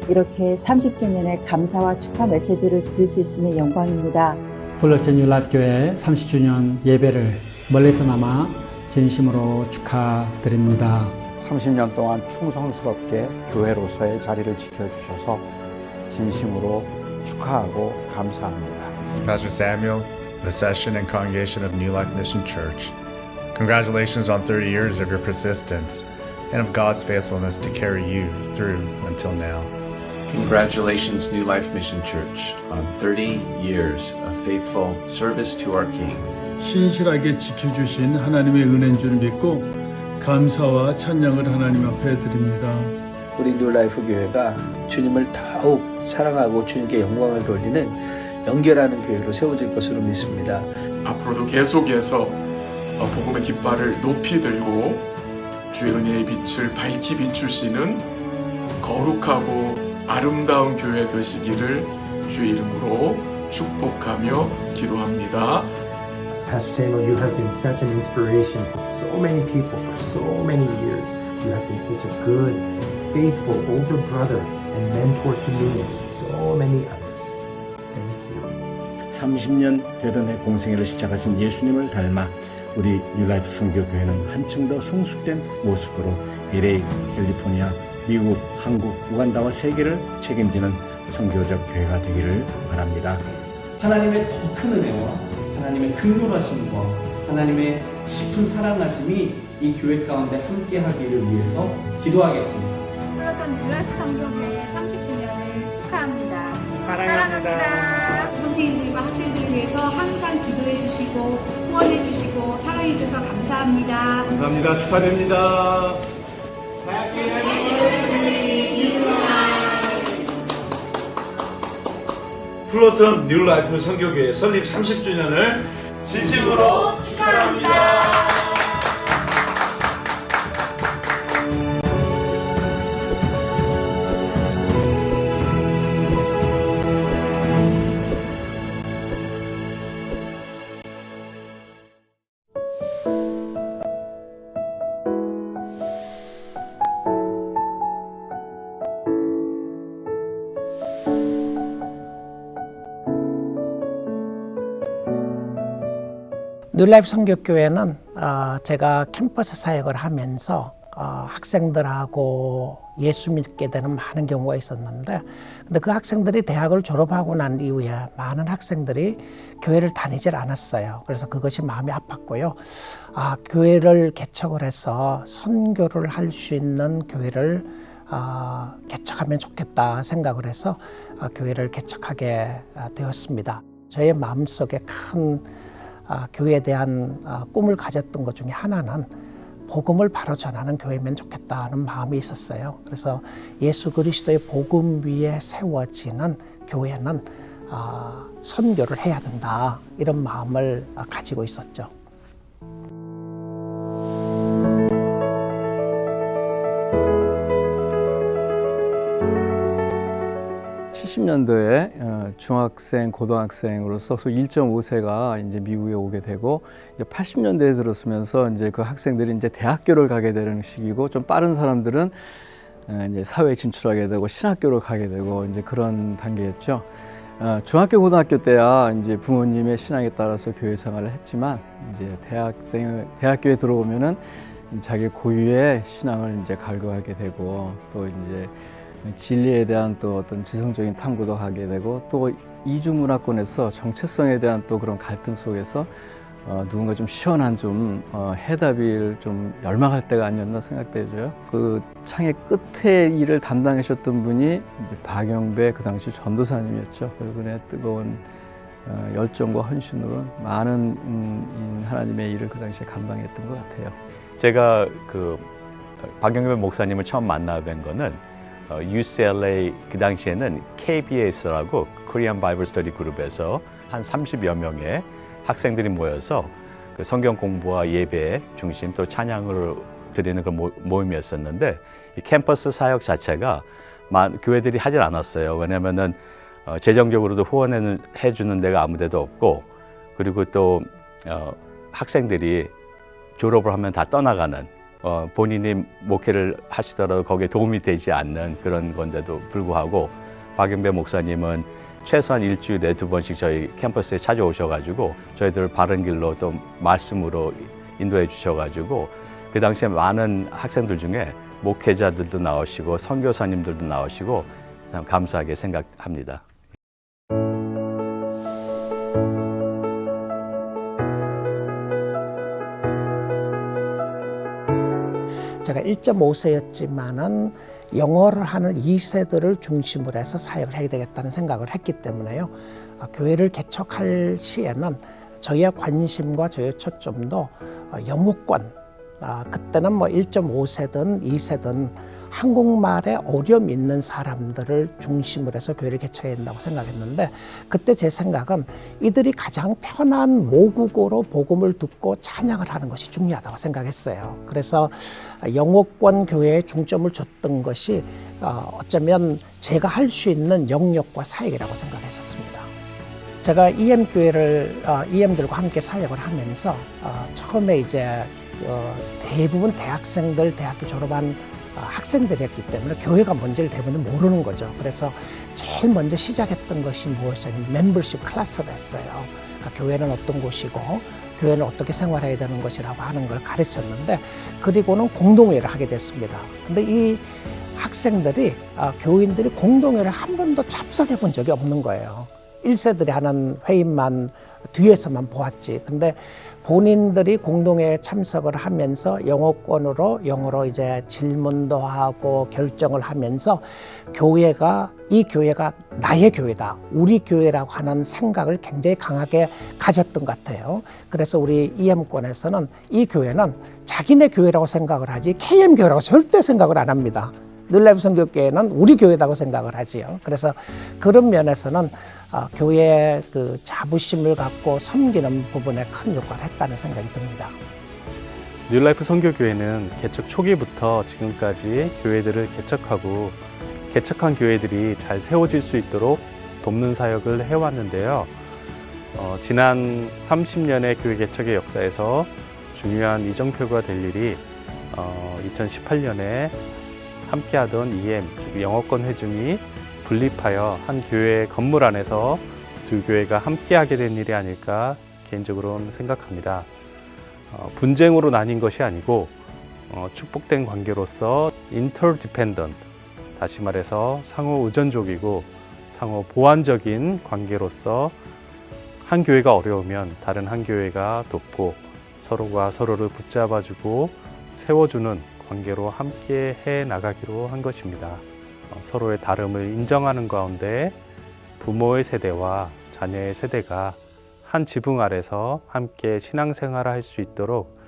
이렇게 30주년의 감사와 축하 메시지를 들을 수 있음에 영광입니다. 폴로체 뉴라이프 교회 30주년 예배를 멀리서나마 진심으로 축하드립니다. 30년 동안 충성스럽게 교회로서의 자리를 지켜주셔서 진심으로 축하하고 감사합니다. Pastor Samuel, the session and congregation of New Life Mission Church, congratulations on 30 years of your persistence and of God's faithfulness to carry you through until now. Congratulations, New Life Mission Church, on 30 years of faithful service to our King. 신실하게 지켜주신 하나님의 은혜인 줄 믿고 감사와 찬양을 하나님 앞에 드립니다. 우리 뉴라이프 교회가 주님을 더욱 사랑하고 주님께 영광을 돌리는 연결하는 교회로 세워질 것으로 믿습니다. 앞으로도 계속해서 복음의 깃발을 높이 들고 주의 은혜의 빛을 밝히 비추시는 거룩하고 아름다운 교회 되시기를 주의 이름으로 축복하며 기도합니다. Pastor Samuel, you have been such an inspiration to so many people for so many years. You have been such a good, faithful older brother and mentor to me and so many others. Thank you. 30년 베른의 공생애를 시작하신 예수님을 닮아 우리 뉴라이프 선교교회는 한층 더 성숙된 모습으로 LA, 캘리포니아, 미국, 한국, 우간다와 세계를 책임지는 선교적 교회가 되기를 바랍니다. 하나님의 더 큰 은혜와 하나님의 긍휼하심과 하나님의 깊은 사랑하심이 이 교회 가운데 함께하기를 위해서 기도하겠습니다. 폴로체 뉴라이프 선교교회 30주년을 축하합니다. 사랑합니다. 선생님들과 학생들을 위해서 항상 기도해 주시고 후원해 주시고 사랑해 주셔서 감사합니다. 감사합니다. 축하드립니다. 폴로체 뉴라이프 선교교회 설립 30주년을 진심으로 축하합니다. 뉴라이프 선교교회는 제가 캠퍼스 사역을 하면서 학생들하고 예수 믿게 되는 많은 경우가 있었는데, 근데 그 학생들이 대학을 졸업하고 난 이후에 많은 학생들이 교회를 다니질 않았어요. 그래서 그것이 마음이 아팠고요. 교회를 개척을 해서 선교를 할 수 있는 교회를 개척하면 좋겠다 생각을 해서 교회를 개척하게 되었습니다. 저의 마음속에 큰 교회에 대한 꿈을 가졌던 것 중에 하나는 복음을 바로 전하는 교회면 좋겠다는 마음이 있었어요. 그래서 예수 그리스도의 복음 위에 세워지는 교회는 선교를 해야 된다, 이런 마음을 가지고 있었죠. 70년도에 중학생, 고등학생으로서 1.5세가 이제 미국에 오게 되고, 이제 80년대에 들었으면서 이제 그 학생들이 이제 대학교를 가게 되는 시기고, 좀 빠른 사람들은 이제 사회에 진출하게 되고 신학교를 가게 되고 이제 그런 단계였죠. 중학교, 고등학교 때야 이제 부모님의 신앙에 따라서 교회 생활을 했지만, 이제 대학교에 들어오면은 자기 고유의 신앙을 이제 갈구하게 되고, 또 이제 진리에 대한 또 어떤 지성적인 탐구도 하게 되고, 또 이주 문화권에서 정체성에 대한 또 그런 갈등 속에서 누군가 좀 시원한 해답을 좀 열망할 때가 아니었나 생각되죠. 그 창의 끝에 일을 담당하셨던 분이 이제 박영배 그 당시 전도사님이었죠. 그분의 뜨거운 열정과 헌신으로 많은 하나님의 일을 그 당시에 감당했던 것 같아요. 제가 그 박영배 목사님을 처음 만나 뵌 거는 UCLA 그 당시에는 KBS라고 Korean Bible Study 그룹에서 한 30여 명의 학생들이 모여서 그 성경 공부와 예배 중심 또 찬양을 드리는 그런 모임이었었는데, 이 캠퍼스 사역 자체가 교회들이 하질 않았어요. 왜냐면은 재정적으로도 후원을 해주는 데가 아무 데도 없고, 그리고 또 학생들이 졸업을 하면 다 떠나가는 본인이 목회를 하시더라도 거기에 도움이 되지 않는 그런 건데도 불구하고 박영배 목사님은 최소한 일주일에 2번씩 저희 캠퍼스에 찾아오셔가지고 저희들을 바른 길로 또 말씀으로 인도해 주셔가지고 그 당시에 많은 학생들 중에 목회자들도 나오시고 선교사님들도 나오시고 참 감사하게 생각합니다. 제가 1.5세였지만은 영어를 하는 2세들을 중심으로 해서 사역을 해야 되겠다는 생각을 했기 때문에요. 교회를 개척할 시에는 저희의 관심과 저희의 초점도 영어권, 그때는 뭐 1.5세든 2세든 한국말에 어려움 있는 사람들을 중심으로 해서 교회를 개척해야 된다고 생각했는데 그때 제 생각은 이들이 가장 편한 모국어로 복음을 듣고 찬양을 하는 것이 중요하다고 생각했어요. 그래서 영어권 교회에 중점을 줬던 것이 어쩌면 제가 할 수 있는 영역과 사역이라고 생각했었습니다. 제가 EM들과 함께 사역을 하면서 처음에 이제 대부분 대학생들, 대학교 졸업한 학생들이었기 때문에 교회가 뭔지를 대부분 모르는 거죠. 그래서 제일 먼저 시작했던 것이 무엇이냐면 멤버십 클래스를 했어요. 그러니까 교회는 어떤 곳이고 교회는 어떻게 생활해야 되는 것이라고 하는 걸 가르쳤는데 그리고는 공동회를 하게 됐습니다. 근데 이 학생들이 교인들이 공동회를 한 번도 참석해 본 적이 없는 거예요. 1세들이 하는 회의만 뒤에서만 보았지. 근데 본인들이 공동회에 참석을 하면서 영어로 이제 질문도 하고 결정을 하면서 이 교회가 나의 교회다, 우리 교회라고 하는 생각을 굉장히 강하게 가졌던 것 같아요. 그래서 우리 EM권에서는 이 교회는 자기네 교회라고 생각을 하지 KM 교회라고 절대 생각을 안 합니다. 뉴라이프 선교교회는 우리 교회라고 생각을 하지요. 그래서 그런 면에서는 교회의 그 자부심을 갖고 섬기는 부분에 큰 역할을 했다는 생각이 듭니다. 뉴라이프 선교교회는 개척 초기부터 지금까지 교회들을 개척하고 개척한 교회들이 잘 세워질 수 있도록 돕는 사역을 해왔는데요. 지난 30년의 교회 개척의 역사에서 중요한 이정표가 될 일이 2018년에 함께하던 EM, 즉 영어권 회중이 분립하여 한 교회 건물 안에서 두 교회가 함께하게 된 일이 아닐까 개인적으로는 생각합니다. 분쟁으로 나뉜 것이 아니고 축복된 관계로서 interdependent, 다시 말해서 상호 의존적이고 상호 보완적인 관계로서 한 교회가 어려우면 다른 한 교회가 돕고 서로가 서로를 붙잡아주고 세워주는 관계로 함께 해 나가기로 한 것입니다. 서로의 다름을 인정하는 가운데 부모의 세대와 자녀의 세대가 한 지붕 아래서 함께 신앙생활을 할 수 있도록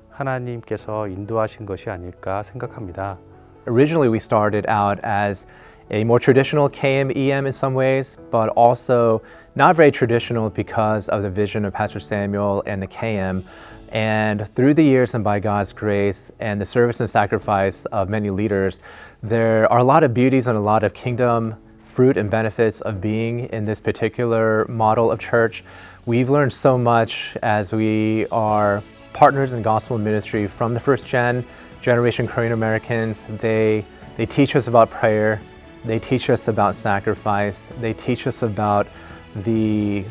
하나님께서 인도하신 것이 아닐까 생각합니다. Originally we started out as a more traditional KM/EM in some ways, but also not very traditional because of the vision of Pastor Samuel and the KM. And through the years and by God's grace and the service and sacrifice of many leaders, there are a lot of beauties and a lot of kingdom fruit and benefits of being in this particular model of church. We've learned so much as we are partners in gospel ministry from the first generation Korean Americans. They teach us about prayer. They teach us about sacrifice. They teach us about the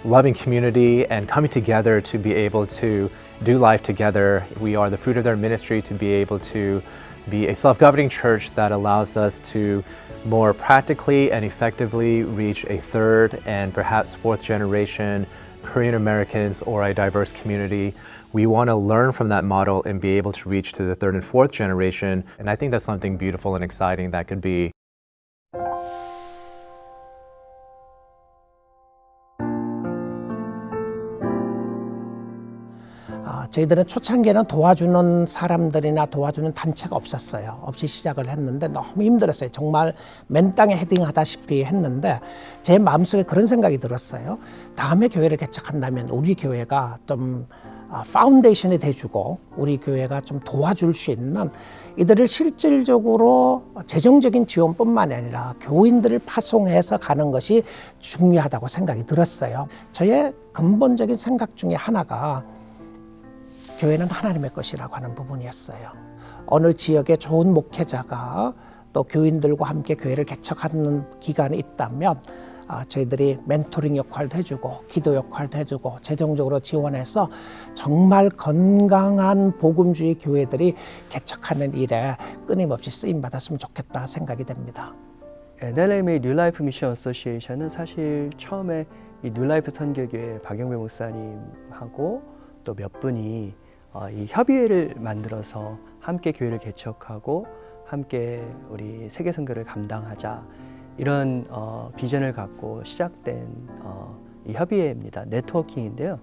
loving community and coming together to be able to do life together. We are the fruit of their ministry to be able to be a self-governing church that allows us to more practically and effectively reach a third and perhaps fourth generation Korean Americans or a diverse community. We want to learn from that model and be able to reach to the third and fourth generation. And I think that's something beautiful and exciting that could be. 저희들은 초창기에는 도와주는 사람들이나 도와주는 단체가 없었어요. 없이 시작을 했는데 너무 힘들었어요. 정말 맨 땅에 헤딩하다시피 했는데 제 마음속에 그런 생각이 들었어요. 다음에 교회를 개척한다면 우리 교회가 좀 파운데이션이 돼주고 우리 교회가 좀 도와줄 수 있는 이들을 실질적으로 재정적인 지원뿐만 아니라 교인들을 파송해서 가는 것이 중요하다고 생각이 들었어요. 저의 근본적인 생각 중에 하나가 교회는 하나님의 것이라고 하는 부분이었어요. 어느 지역에 좋은 목회자가 또 교인들과 함께 교회를 개척하는 기간이 있다면 저희들이 멘토링 역할도 해주고 기도 역할도 해주고 재정적으로 지원해서 정말 건강한 복음주의 교회들이 개척하는 일에 끊임없이 쓰임받았으면 좋겠다 생각이 됩니다. NLMA 뉴라이프 미션 어소시에이션은 사실 처음에 이 뉴라이프 선교교회 박영배 목사님하고 또 몇 분이 이 협의회를 만들어서 함께 교회를 개척하고 함께 우리 세계 선교를 감당하자 이런 비전을 갖고 시작된 이 협의회입니다. 네트워킹인데요.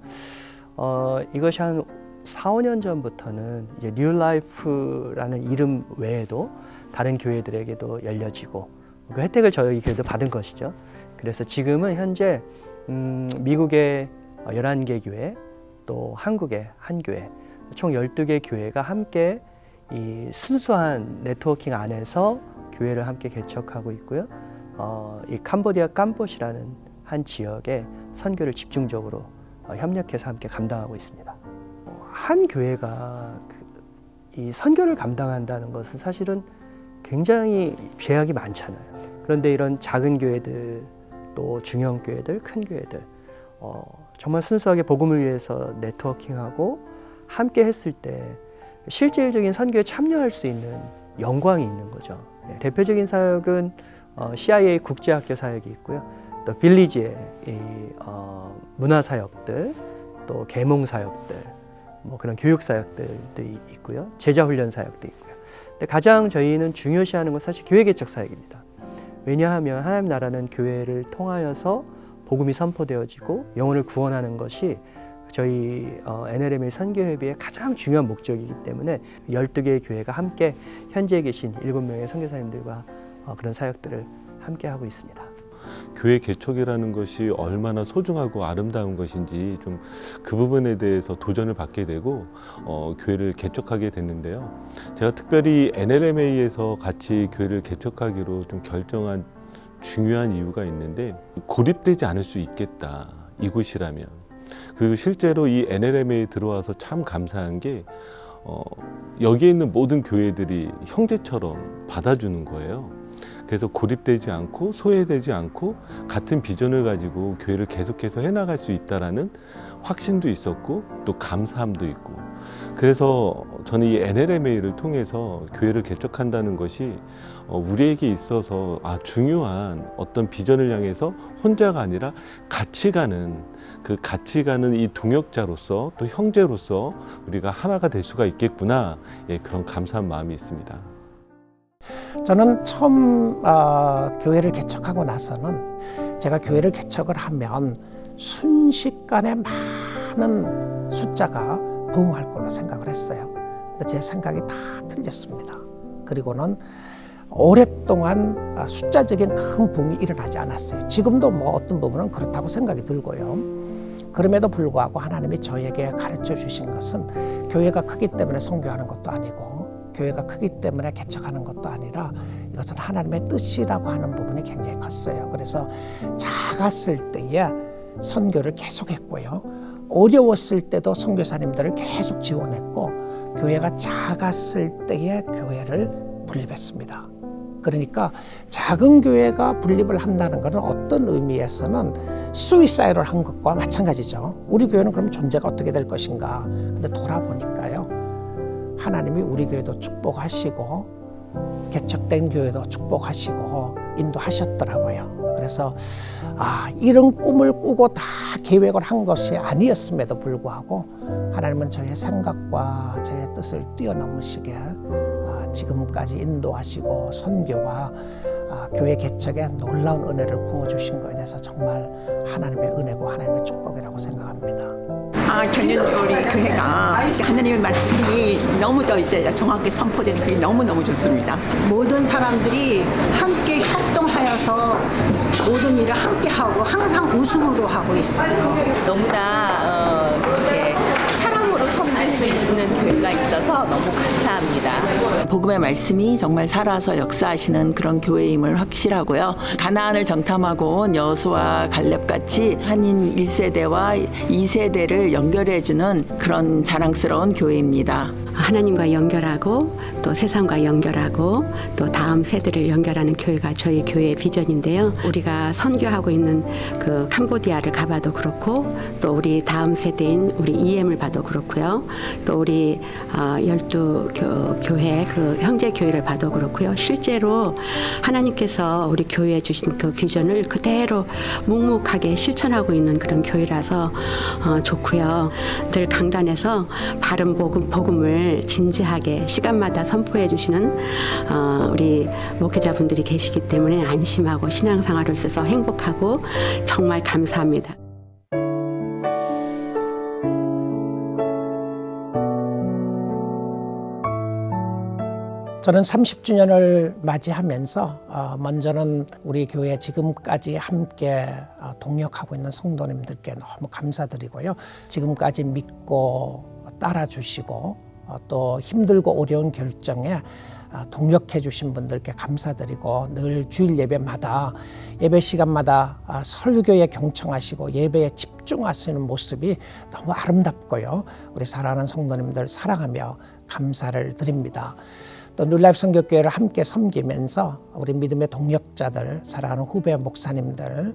이것이 한 4, 5년 전부터는 이제 뉴라이프라는 이름 외에도 다른 교회들에게도 열려지고 그 혜택을 저희 교회도 받은 것이죠. 그래서 지금은 현재 미국의 11개 교회 또 한국의 한 교회 총 12개 교회가 함께 이 순수한 네트워킹 안에서 교회를 함께 개척하고 있고요. 이 캄보디아 캄보시라는 한 지역에 선교를 집중적으로 협력해서 함께 감당하고 있습니다. 한 교회가 이 선교를 감당한다는 것은 사실은 굉장히 제약이 많잖아요. 그런데 이런 작은 교회들 또 중형 교회들, 큰 교회들 정말 순수하게 복음을 위해서 네트워킹하고 함께 했을 때 실질적인 선교에 참여할 수 있는 영광이 있는 거죠. 대표적인 사역은 CIA 국제학교 사역이 있고요. 또 빌리지의 문화 사역들, 또 계몽 사역들, 뭐 그런 교육 사역들도 있고요. 제자 훈련 사역도 있고요. 근데 가장 저희는 중요시하는 건 사실 교회 개척 사역입니다. 왜냐하면 하나님 나라는 교회를 통하여서 복음이 선포되어지고 영혼을 구원하는 것이 저희 NLMA 선교협의회의 가장 중요한 목적이기 때문에 12개의 교회가 함께 현지에 계신 7명의 선교사님들과 그런 사역들을 함께 하고 있습니다. 교회 개척이라는 것이 얼마나 소중하고 아름다운 것인지 좀 그 부분에 대해서 도전을 받게 되고 교회를 개척하게 됐는데요. 제가 특별히 NLMA에서 같이 교회를 개척하기로 좀 결정한 중요한 이유가 있는데 고립되지 않을 수 있겠다. 이곳이라면. 그리고 실제로 이 NLMA에 들어와서 참 감사한 게 여기에 있는 모든 교회들이 형제처럼 받아주는 거예요. 그래서 고립되지 않고 소외되지 않고 같은 비전을 가지고 교회를 계속해서 해나갈 수 있다라는 확신도 있었고 또 감사함도 있고 그래서 저는 이 NLMA를 통해서 교회를 개척한다는 것이 우리에게 있어서 중요한 어떤 비전을 향해서 혼자가 아니라 같이 가는 그 같이 가는 이 동역자로서 또 형제로서 우리가 하나가 될 수가 있겠구나 그런 감사한 마음이 있습니다. 저는 처음 교회를 개척하고 나서는 제가 교회를 개척을 하면 순식간에 많은 숫자가 부흥할 걸로 생각을 했어요. 근데 제 생각이 다 틀렸습니다. 그리고는 오랫동안 숫자적인 큰 부흥이 일어나지 않았어요. 지금도 뭐 어떤 부분은 그렇다고 생각이 들고요. 그럼에도 불구하고 하나님이 저에게 가르쳐 주신 것은 교회가 크기 때문에 선교하는 것도 아니고 교회가 크기 때문에 개척하는 것도 아니라 이것은 하나님의 뜻이라고 하는 부분이 굉장히 컸어요. 그래서 작았을 때에 선교를 계속했고요. 어려웠을 때도 선교사님들을 계속 지원했고 교회가 작았을 때에 교회를 분립했습니다. 그러니까 작은 교회가 분립을 한다는 것은 어떤 의미에서는 수이사이드를 한 것과 마찬가지죠. 우리 교회는 그럼 존재가 어떻게 될 것인가. 근데 돌아보니까요. 하나님이 우리 교회도 축복하시고 개척된 교회도 축복하시고 인도하셨더라고요. 그래서 이런 꿈을 꾸고 다 계획을 한 것이 아니었음에도 불구하고 하나님은 저의 생각과 저의 뜻을 뛰어넘으시게 지금까지 인도하시고 선교와 교회 개척에 놀라운 은혜를 부어주신 것에 대해서 정말 하나님의 은혜고 하나님의 축복이라고 생각합니다. 저는 우리 교회가 하나님의 말씀이 너무도 이제 정확히 선포되는 그게 너무너무 좋습니다. 모든 사람들이 함께 협동하여서 모든 일을 함께 하고 항상 웃음으로 하고 있어요. 너무나 이렇게 사랑으로 섬길 수 있는 교회가 있어서 너무 감사합니다. 복음의 말씀이 정말 살아서 역사하시는 그런 교회임을 확실하고요. 가나안을 정탐하고 온 여호수아 갈렙같이 한인 1세대와 2세대를 연결해주는 그런 자랑스러운 교회입니다. 하나님과 연결하고 또 세상과 연결하고 또 다음 세대를 연결하는 교회가 저희 교회의 비전인데요. 우리가 선교하고 있는 그 캄보디아를 가봐도 그렇고 또 우리 다음 세대인 우리 EM을 봐도 그렇고요. 또 우리 12교회 그 형제 교회를 봐도 그렇고요. 실제로 하나님께서 우리 교회에 주신 그 비전을 그대로 묵묵하게 실천하고 있는 그런 교회라서 좋고요. 늘 강단에서 바른 복음을 진지하게 시간마다 선포해 주시는 우리 목회자분들이 계시기 때문에 안심하고 신앙생활을 써서 행복하고 정말 감사합니다. 저는 30주년을 맞이하면서 먼저는 우리 교회 지금까지 함께 동역하고 있는 성도님들께 너무 감사드리고요. 지금까지 믿고 따라주시고 또 힘들고 어려운 결정에 동역해 주신 분들께 감사드리고 늘 주일 예배마다 예배 시간마다 설교에 경청하시고 예배에 집중하시는 모습이 너무 아름답고요. 우리 사랑하는 성도님들 사랑하며 감사를 드립니다. 또 뉴라이프 선교교회를 함께 섬기면서 우리 믿음의 동역자들, 사랑하는 후배 목사님들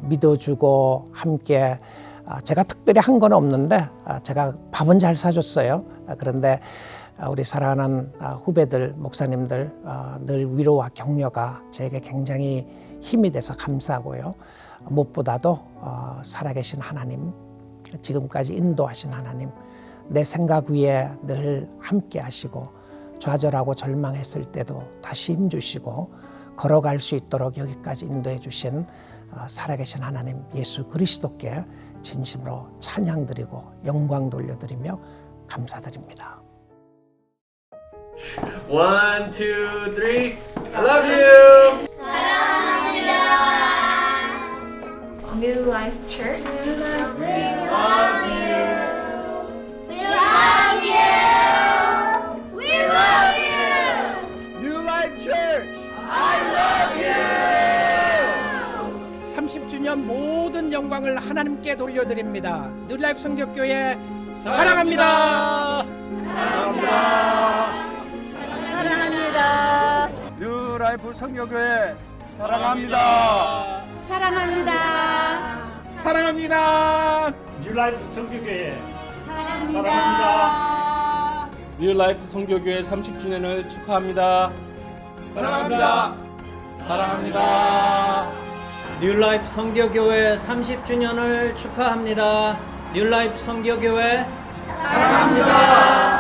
믿어주고 함께 제가 특별히 한 건 없는데 제가 밥은 잘 사줬어요. 그런데 우리 사랑하는 후배들, 목사님들 늘 위로와 격려가 저에게 굉장히 힘이 돼서 감사하고요. 무엇보다도 살아계신 하나님, 지금까지 인도하신 하나님, 내 생각 위에 늘 함께 하시고 좌절하고 절망했을 때도 다시 힘주시고 걸어갈 수 있도록 여기까지 인도해 주신 살아계신 하나님 예수 그리스도께 진심으로 찬양드리고 영광 돌려드리며 감사드립니다. 1, 2, 3 I love you! 사랑합니다. New Life Church. We love you. We love you. We love you. New Life Church. I love you. 30주년 모든 영광을 하나님께 돌려드립니다. 뉴라이프 선교교회 사랑합니다. 사랑합니다. 사랑합니다. 뉴라이프 선교교회 사랑합니다. 사랑합니다. 사랑합니다. 뉴라이프 선교교회 사랑합니다. 뉴라이프 선교교회 30주년을 축하합니다. 사랑합니다. 사랑합니다. 뉴라이프 선교교회 30주년을 축하합니다. 뉴라이프 선교교회 사랑합니다.